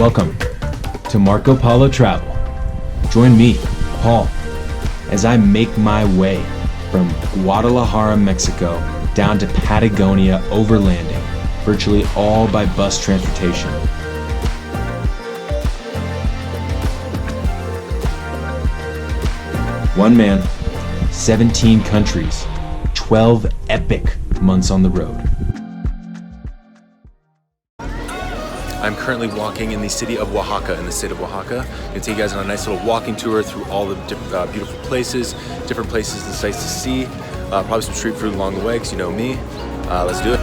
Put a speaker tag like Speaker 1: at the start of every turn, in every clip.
Speaker 1: Welcome to Marco Polo Travel. Join me, Paul, as I make my way from Guadalajara, Mexico, down to Patagonia overlanding, virtually all by bus transportation. One man, 17 countries, 12 epic months on the road.
Speaker 2: I'm currently walking in the city of Oaxaca, in the state of Oaxaca. I'm going to take you guys on a nice little walking tour through all the beautiful places, different places and sights to see. Probably some street food along the way, because you know me. Let's do it.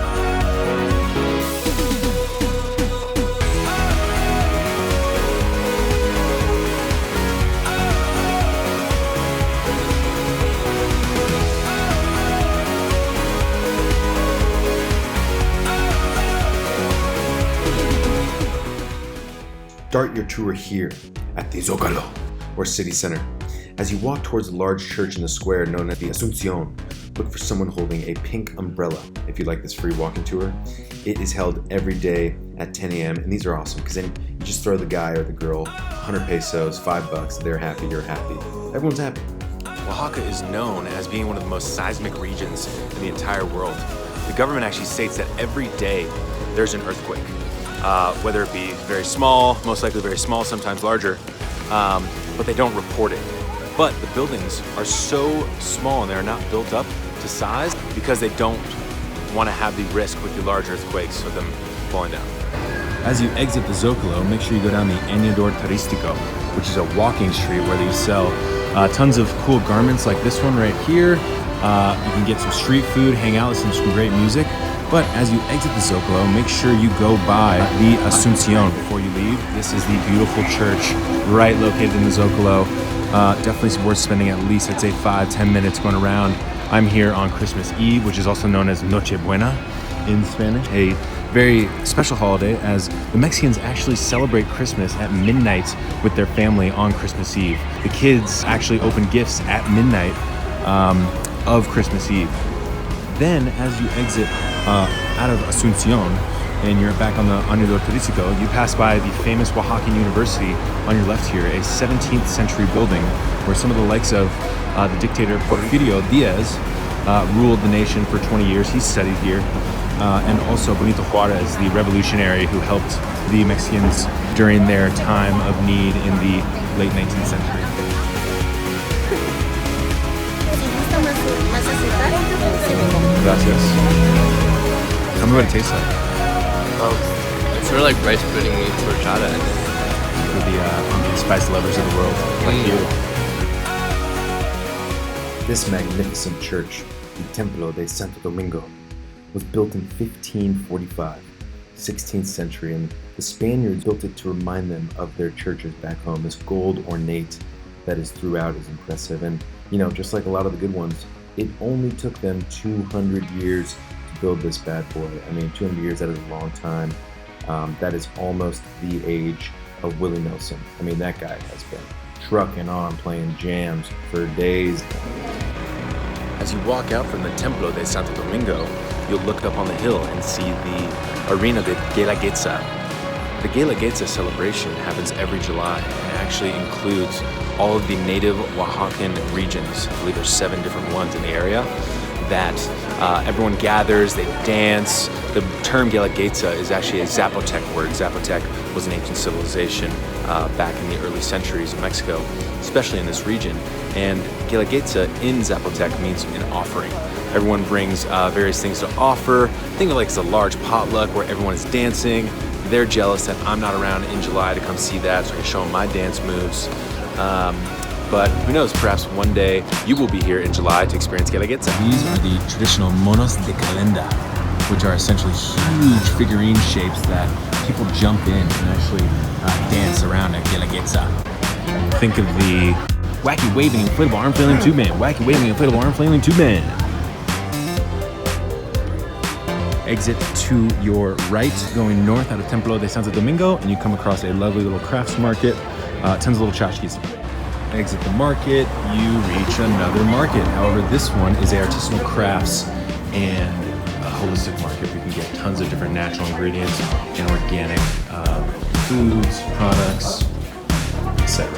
Speaker 3: Start your tour here at the Zócalo, or city center. As you walk towards the large church in the square known as the Asunción, look for someone holding a pink umbrella if you'd like this free walking tour. It is held every day at 10 a.m. and these are awesome because then you just throw the guy or the girl 100 pesos, $5, they're happy, you're happy. Everyone's happy.
Speaker 2: Oaxaca is known as being one of the most seismic regions in the entire world. The government actually states that every day there's an earthquake. Whether it be very small, most likely very small, sometimes larger, but they don't report it. But the buildings are so small and they're not built up to size because they don't want to have the risk with the large earthquakes of them falling down.
Speaker 1: As you exit the Zócalo, make sure you go down the Añador Turístico, which is a walking street where they sell tons of cool garments like this one right here. You can get some street food, hang out, listen to some great music. But as you exit the Zócalo, make sure you go by the Asunción before you leave. This is the beautiful church right located in the Zócalo. Definitely worth spending at least, I'd say, 5-10 minutes going around. I'm here on Christmas Eve, which is also known as Nochebuena in Spanish, a very special holiday as the Mexicans actually celebrate Christmas at midnight with their family on Christmas Eve. The kids actually open gifts at midnight of Christmas Eve. Then, as you exit out of Asunción and you're back on the Añador Turístico, you pass by the famous Oaxaca University on your left here, a 17th century building where some of the likes of the dictator Porfirio Diaz ruled the nation for 20 years. He studied here. And also Benito Juarez, the revolutionary who helped the Mexicans during their time of need in the late 19th century. Gracias. Tell me what it tastes like.
Speaker 4: It's sort of like rice pudding meets horchata.
Speaker 1: For the pumpkin spice lovers of the world, like you.
Speaker 3: This magnificent church, the Templo de Santo Domingo, was built in 1545, 16th century, and the Spaniards built it to remind them of their churches back home. This gold ornate that is throughout is impressive, and just like a lot of the good ones, it only took them 200 years to build this bad boy. I mean, 200 years, that is a long time. That is almost the age of Willie Nelson. I mean, that guy has been trucking on, playing jams for days.
Speaker 2: As you walk out from the Templo de Santo Domingo, you'll look up on the hill and see the arena de Gala Gates. The Gala Gates celebration happens every July and actually includes all of the native Oaxacan regions. I believe there's 7 different ones in the area that everyone gathers, they dance. The term Gala Gates is actually a Zapotec word. Zapotec was an ancient civilization back in the early centuries of Mexico, especially in this region. And Gala Gates in Zapotec means an offering. Everyone brings various things to offer. Think of it like it's a large potluck where everyone is dancing. They're jealous that I'm not around in July to come see that, so I can show them my dance moves. But who knows, perhaps one day you will be here in July to experience Gala Gates.
Speaker 1: These are the traditional monos de calenda, which are essentially huge figurine shapes that people jump in and actually dance around at Gala Gates. Think of the wacky waving inflatable arm flailing tube man. Wacky waving inflatable arm flailing tube man. Exit to your right, going north out of Templo de Santo Domingo, and you come across a lovely little crafts market, tons of little tchotchkes. Exit the market, you reach another market. However, this one is a artisanal crafts and a holistic market where you can get tons of different natural ingredients and organic foods, products, etc.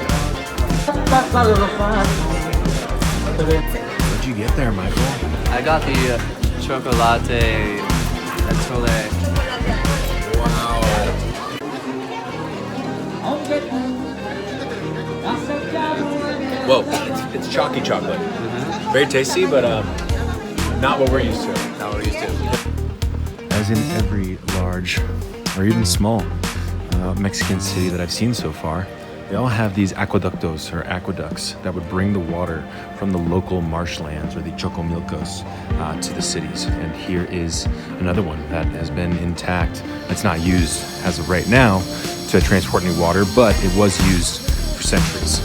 Speaker 1: What'd you get there, Michael?
Speaker 4: I got the chocolate atole.
Speaker 1: Wow. Whoa, it's chalky chocolate. Very tasty, but not what we're used to.
Speaker 4: Not what we're used to.
Speaker 1: As in every large or even small Mexican city that I've seen so far, they all have these aqueductos or aqueducts that would bring the water from the local marshlands or the chocomilcos to the cities. And here is another one that has been intact. It's not used as of right now to transport any water, but it was used for centuries.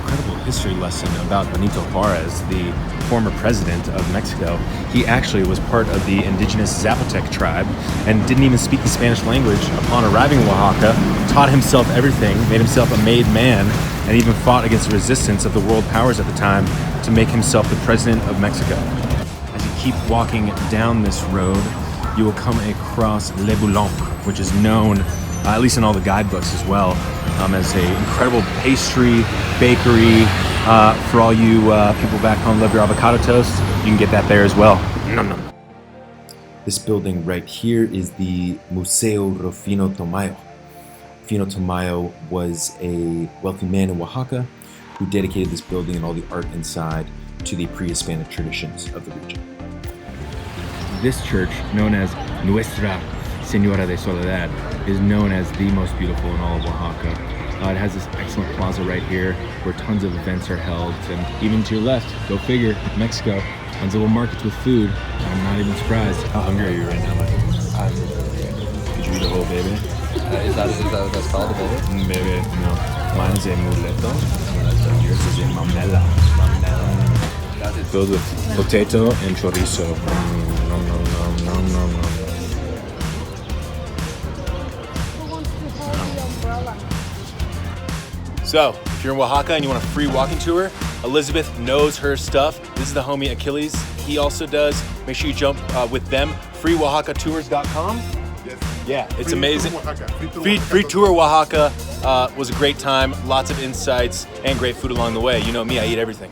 Speaker 1: Incredible history lesson about Benito Juarez, the former president of Mexico. He actually was part of the indigenous Zapotec tribe and didn't even speak the Spanish language. Upon arriving in Oaxaca, taught himself everything, made himself a made man, and even fought against the resistance of the world powers at the time to make himself the president of Mexico. As you keep walking down this road, you will come across Le Boulon, which is known, at least in all the guidebooks as well, as an incredible pastry, bakery. For all you people back home love your avocado toast, you can get that there as well. Nom nom.
Speaker 3: This building right here is the Museo Rufino Tamayo. Rufino Tamayo was a wealthy man in Oaxaca who dedicated this building and all the art inside to the pre-Hispanic traditions of the region.
Speaker 1: This church, known as Nuestra Señora de Soledad, is known as the most beautiful in all of Oaxaca. It has this excellent plaza right here where tons of events are held, and even to your left, go figure, Mexico, tons of little markets with food. I'm not even surprised. How hungry are you right now, Michael? Did you eat a whole baby?
Speaker 4: Is that what that's called, a baby?
Speaker 1: Baby, no. Mine's a muleto. Yours is a mamela. Filled with potato and chorizo. Nom, nom, nom, nom, nom, nom. So, if you're in Oaxaca and you want a free walking tour, Elizabeth knows her stuff. This is the homie Achilles. He also does. Make sure you jump with them. FreeOaxacaTours.com.
Speaker 5: Yes.
Speaker 1: Yeah, it's
Speaker 5: Free
Speaker 1: amazing.
Speaker 5: tour Oaxaca.
Speaker 1: Free tour Oaxaca was a great time. Lots of insights and great food along the way. You know me, I eat everything.